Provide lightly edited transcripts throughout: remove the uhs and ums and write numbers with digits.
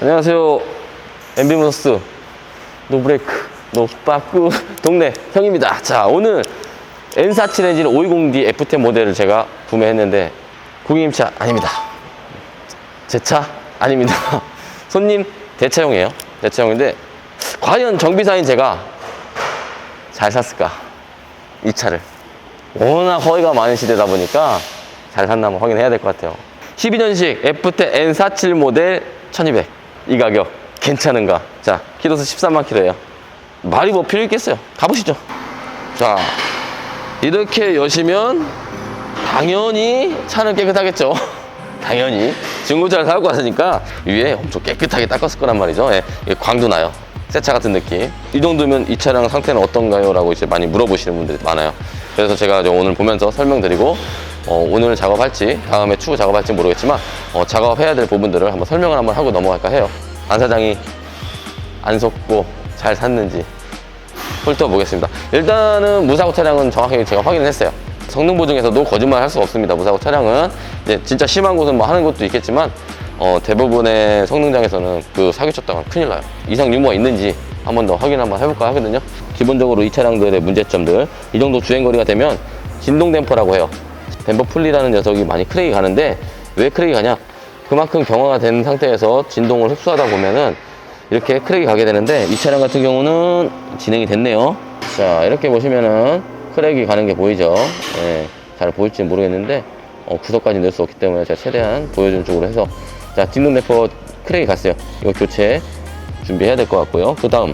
안녕하세요. MB모터스 노브레이크 노빠꾸 동네 형입니다. 자, 오늘 N47 엔진 520D F10 모델을 제가 구매했는데 고객님 차 아닙니다. 제 차 아닙니다. 손님 대차용이에요. 대차용인데 과연 정비사인 제가 잘 샀을까? 이 차를 워낙 허위가 많은 시대다 보니까 잘 샀나 한번 확인해야 될 것 같아요. 12년식 F10 N47 모델 1200 이 가격 괜찮은가? 자, 키로수 13만 킬로예요. 말이 뭐 필요 있겠어요. 가보시죠. 자, 이렇게 여시면 당연히 차는 깨끗하겠죠. 당연히 중고차를 사고 왔으니까 위에 엄청 깨끗하게 닦았을 거란 말이죠. 예, 광도 나요. 새 차 같은 느낌. 이 정도면 이 차량 상태는 어떤가요? 라고 이제 많이 물어보시는 분들이 많아요. 그래서 제가 오늘 보면서 설명드리고 오늘 작업할지 다음에 추후 작업할지 모르겠지만 작업해야 될 부분들을 한번 설명을 한번 하고 넘어갈까 해요. 안 사장이 안 속고 잘 샀는지 훑어보겠습니다. 일단은 무사고 차량은 정확하게 제가 확인을 했어요. 성능 보증에서도 거짓말 할 수 없습니다. 무사고 차량은 이제 진짜 심한 곳은 뭐 하는 것도 있겠지만 대부분의 성능장에서는 그 사기쳤다가 큰일 나요. 이상 유무가 있는지 한 번 더 확인 한번 해볼까 하거든요. 기본적으로 이 차량들의 문제점들, 이 정도 주행거리가 되면 진동 댐퍼라고 해요. 댐퍼 풀리라는 녀석이 많이 크랙이 가는데 왜 크랙이 가냐? 그만큼 경화가 된 상태에서 진동을 흡수하다 보면은 이렇게 크랙이 가게 되는데 이 차량 같은 경우는 진행이 됐네요. 자, 이렇게 보시면은 크랙이 가는 게 보이죠? 예, 잘 보일지 모르겠는데 구석까지 넣을 수 없기 때문에 제가 최대한 보여주는 쪽으로 해서 자, 진동 댐퍼 크랙이 갔어요. 이거 교체 준비해야 될 것 같고요. 그 다음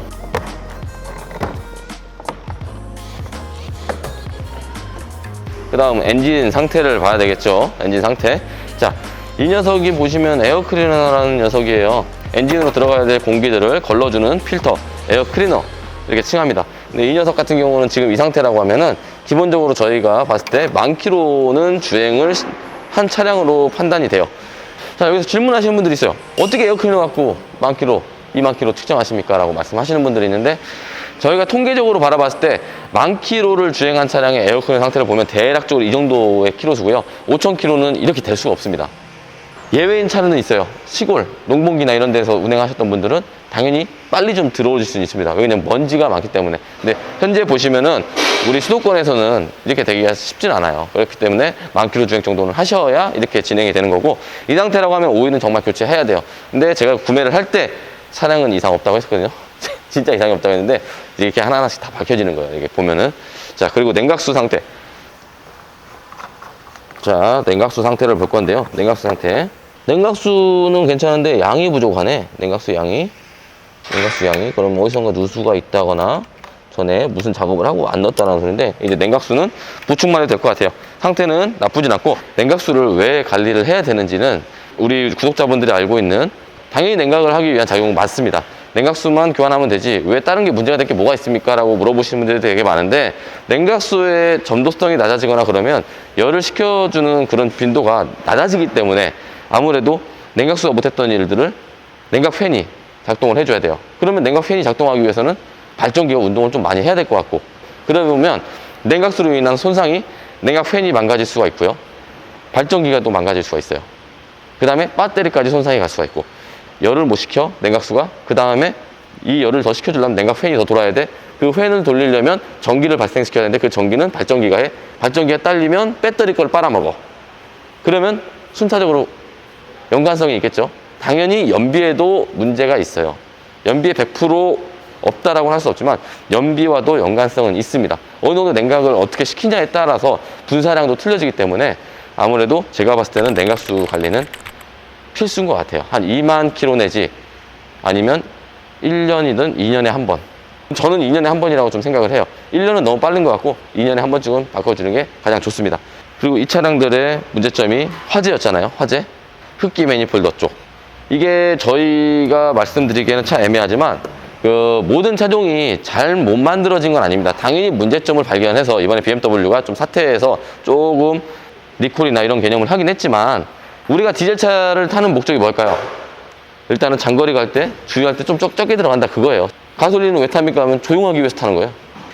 엔진 상태를 봐야 되겠죠. 엔진 상태. 자, 이 녀석이 보시면 에어클리너라는 녀석이에요. 엔진으로 들어가야 될 공기들을 걸러주는 필터, 에어클리너 이렇게 칭합니다. 근데 이 녀석 같은 경우는 지금 이 상태라고 하면은 기본적으로 저희가 봤을 때 10,000km는 주행을 한 차량으로 판단이 돼요. 자, 여기서 질문하시는 분들이 있어요. 어떻게 에어클리너 갖고 10,000km, 20,000km 측정하십니까? 라고 말씀하시는 분들이 있는데 저희가 통계적으로 바라봤을 때 10,000km를 주행한 차량의 에어컨 상태를 보면 대략적으로 이 정도의 키로수고요. 5,000km는 이렇게 될 수가 없습니다. 예외인 차는 있어요. 시골, 농번기나 이런 데서 운행하셨던 분들은 당연히 빨리 좀 들어오실 수는 있습니다. 왜냐면 먼지가 많기 때문에. 근데 현재 보시면은 우리 수도권에서는 이렇게 되기가 쉽진 않아요. 그렇기 때문에 10,000km 주행 정도는 하셔야 이렇게 진행이 되는 거고, 이 상태라고 하면 오일은 정말 교체해야 돼요. 근데 제가 구매를 할 때 차량은 이상 없다고 했거든요. 진짜 이상이 없다고 했는데 이렇게 하나하나씩 다 밝혀지는 거예요. 이게 보면은. 자, 그리고 냉각수 상태. 자, 냉각수 상태를 볼 건데요. 냉각수 상태. 냉각수는 괜찮은데 양이 부족하네. 냉각수 양이. 그럼 어디선가 누수가 있다거나 전에 무슨 작업을 하고 안 넣었다는 소리인데, 이제 냉각수는 보충만 해도 될 것 같아요. 상태는 나쁘진 않고, 냉각수를 왜 관리를 해야 되는지는 우리 구독자분들이 알고 있는, 당연히 냉각을 하기 위한 작용은 맞습니다. 냉각수만 교환하면 되지 왜 다른 게 문제가 될 게 뭐가 있습니까? 라고 물어보시는 분들이 되게 많은데, 냉각수의 점도성이 낮아지거나 그러면 열을 식혀주는 그런 빈도가 낮아지기 때문에 아무래도 냉각수가 못했던 일들을 냉각팬이 작동을 해줘야 돼요. 그러면 냉각팬이 작동하기 위해서는 발전기가 운동을 좀 많이 해야 될 것 같고, 그러다 보면 냉각수로 인한 손상이 냉각팬이 망가질 수가 있고요, 발전기가 또 망가질 수가 있어요. 그 다음에 배터리까지 손상이 갈 수가 있고, 열을 못 식혀 냉각수가. 그 다음에 이 열을 더 식혀주려면 냉각팬이 더 돌아야 돼. 그 팬을 돌리려면 전기를 발생시켜야 되는데 그 전기는 발전기가 해. 발전기가 딸리면 배터리 걸 빨아먹어. 그러면 순차적으로 연관성이 있겠죠. 당연히 연비에도 문제가 있어요. 연비에 100% 없다라고는 할 수 없지만 연비와도 연관성은 있습니다. 어느 정도 냉각을 어떻게 시키냐에 따라서 분사량도 틀려지기 때문에 아무래도 제가 봤을 때는 냉각수 관리는 필수인 것 같아요. 한 20,000km 내지 아니면 1년이든 2년에 한 번. 저는 2년에 한 번이라고 좀 생각을 해요. 1년은 너무 빠른 것 같고 2년에 한 번쯤은 바꿔주는 게 가장 좋습니다. 그리고 이 차량들의 문제점이 화재였잖아요. 화재. 흡기 매니폴더 쪽. 이게 저희가 말씀드리기에는 참 애매하지만 모든 차종이 잘 못 만들어진 건 아닙니다. 당연히 문제점을 발견해서 이번에 BMW가 좀 사퇴해서 조금 리콜이나 이런 개념을 하긴 했지만, 우리가 디젤차를 타는 목적이 뭘까요? 일단은 장거리 갈 때, 주유할 때 좀 적게 들어간다, 그거예요. 가솔린은 왜 탑니까 하면 조용하기 위해서 타는 거예요.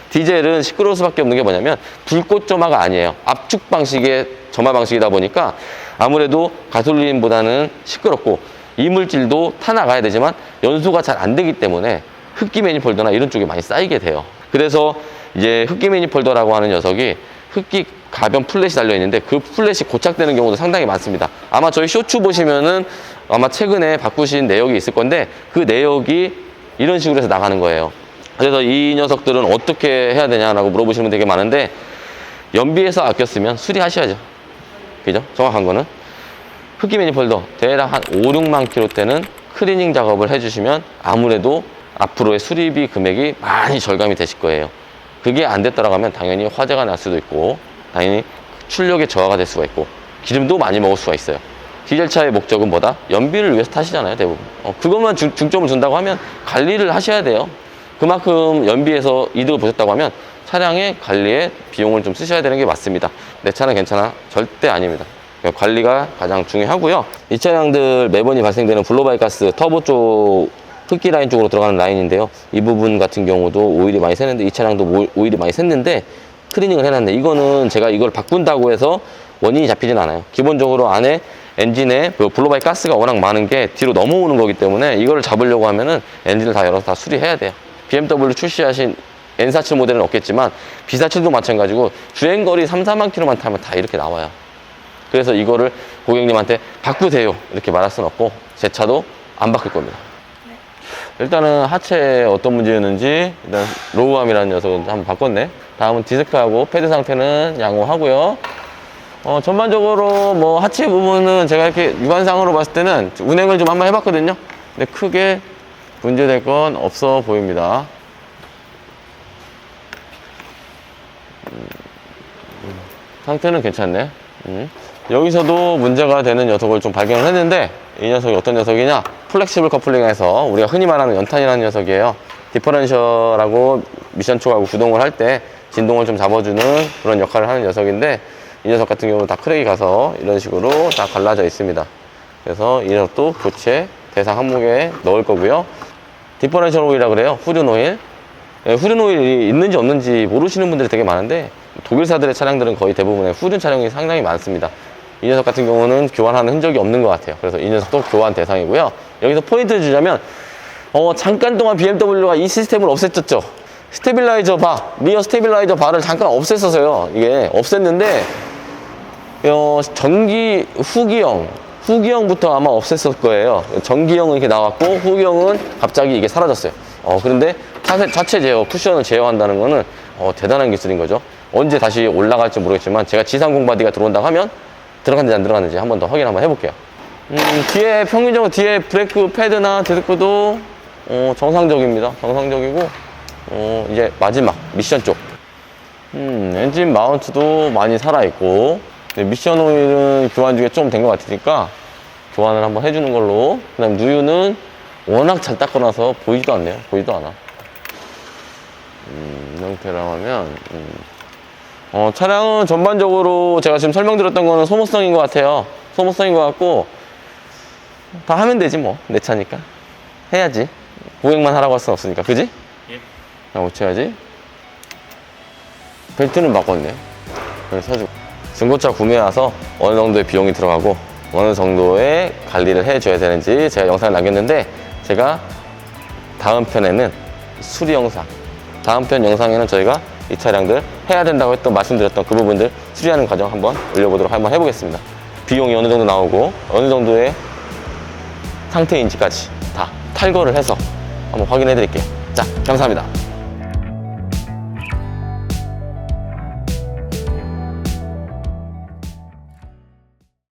디젤은 시끄러울 수밖에 없는 게 뭐냐면 불꽃 점화가 아니에요. 압축 방식의 점화 방식이다 보니까 아무래도 가솔린보다는 시끄럽고, 이물질도 타나가야 되지만 연소가 잘 안 되기 때문에 흡기 매니폴더나 이런 쪽에 많이 쌓이게 돼요. 그래서 이제 흡기 매니폴더라고 하는 녀석이 흡기 가변 플랫이 달려있는데 그 플랫이 고착되는 경우도 상당히 많습니다. 아마 저희 쇼츠 보시면은 아마 최근에 바꾸신 내역이 있을 건데 그 내역이 이런 식으로 해서 나가는 거예요. 그래서 이 녀석들은 어떻게 해야 되냐라고 물어보시는 분 되게 많은데 연비에서 아꼈으면 수리하셔야죠. 그죠? 정확한 거는. 흡기 매니폴더 대략 한 5, 6만 킬로대는 클리닝 작업을 해주시면 아무래도 앞으로의 수리비 금액이 많이 절감이 되실 거예요. 그게 안 됐더라고 하면 당연히 화재가 날 수도 있고 당연히 출력의 저하가 될 수가 있고 기름도 많이 먹을 수가 있어요. 디젤차의 목적은 뭐다? 연비를 위해서 타시잖아요, 대부분. 그것만 중점을 준다고 하면 관리를 하셔야 돼요. 그만큼 연비에서 이득을 보셨다고 하면 차량의 관리에 비용을 좀 쓰셔야 되는 게 맞습니다. 내 차는 괜찮아? 절대 아닙니다. 관리가 가장 중요하고요. 이 차량들 매번이 발생되는 블로바이 가스 터보 쪽 흡기 라인 쪽으로 들어가는 라인인데요. 이 부분 같은 경우도 오일이 많이 샜는데 이 차량도 오일이 많이 샜는데 클리닝을 해놨네. 이거는 제가 이걸 바꾼다고 해서 원인이 잡히진 않아요. 기본적으로 안에 엔진에 블로바이 가스가 워낙 많은 게 뒤로 넘어오는 거기 때문에 이거를 잡으려고 하면은 엔진을 다 열어서 다 수리해야 돼요. BMW 출시하신 N47 모델은 없겠지만 B47도 마찬가지고 주행거리 3, 4만 킬로만 타면 다 이렇게 나와요. 그래서 이거를 고객님한테 바꾸세요 이렇게 말할 수는 없고 제 차도 안 바꿀 겁니다. 일단은 하체에 어떤 문제였는지 일단 로우암이라는 녀석은 한번 바꿨네. 다음은 디스크하고 패드 상태는 양호하고요. 전반적으로 뭐 하체 부분은 제가 이렇게 육안상으로 봤을 때는 운행을 좀 한번 해봤거든요. 근데 크게 문제될 건 없어 보입니다. 상태는 괜찮네. 여기서도 문제가 되는 녀석을 좀 발견을 했는데 이 녀석이 어떤 녀석이냐, 플렉시블 커플링에서 우리가 흔히 말하는 연탄이라는 녀석이에요. 디퍼런셜하고 미션 촉하고 구동을 할 때 진동을 좀 잡아주는 그런 역할을 하는 녀석인데 이 녀석 같은 경우는 다 크랙이 가서 이런 식으로 다 갈라져 있습니다. 그래서 이 녀석도 교체 대상 항목에 넣을 거고요. 디퍼런셜 오일이라고 그래요. 후륜 오일. 후륜 오일이 있는지 없는지 모르시는 분들이 되게 많은데 독일사들의 차량들은 거의 대부분의 후륜 차량이 상당히 많습니다. 이 녀석 같은 경우는 교환하는 흔적이 없는 것 같아요. 그래서 이 녀석도 교환 대상이고요. 여기서 포인트를 주자면 잠깐 동안 BMW가 이 시스템을 없앴었죠. 스테빌라이저 바, 리어 스테빌라이저 바를 잠깐 없앴어서요. 이게 없앴는데 전기 후기형부터 아마 없앴을 거예요. 전기형은 이렇게 나왔고 후기형은 갑자기 이게 사라졌어요. 그런데 자체 제어, 쿠션을 제어한다는 거는 대단한 기술인 거죠. 언제 다시 올라갈지 모르겠지만 제가 지상 공바디가 들어온다고 하면 들어갔는지 안 들어갔는지 한 번 더 확인 한번 해볼게요. 뒤에 평균적으로 뒤에 브레이크 패드나 디스크도 정상적입니다. 정상적이고 이제 마지막 미션 쪽 엔진 마운트도 많이 살아있고 미션 오일은 교환 중에 좀 된 것 같으니까 교환을 한번 해주는 걸로. 그 다음 누유는 워낙 잘 닦아놔서 보이지도 않네요. 보이지도 않아. 이 형태라고 하면 차량은 전반적으로 제가 지금 설명드렸던 거는 소모성인 것 같아요. 소모성인 것 같고 다 하면 되지 뭐. 내 차니까 해야지. 고객만 하라고 할 수는 없으니까. 그지? 예. 고쳐야지. 벨트는 바꿨네. 그래서 사주고 중고차 구매 와서 어느 정도의 비용이 들어가고 어느 정도의 관리를 해줘야 되는지 제가 영상을 남겼는데 제가 다음 편에는 수리 영상, 다음 편 영상에는 저희가 이 차량들 해야 된다고 했던 말씀드렸던 그 부분들 수리하는 과정 한번 올려보도록 한번 해보겠습니다. 비용이 어느 정도 나오고 어느 정도의 상태인지까지 다 탈거를 해서 한번 확인해 드릴게요. 자, 감사합니다.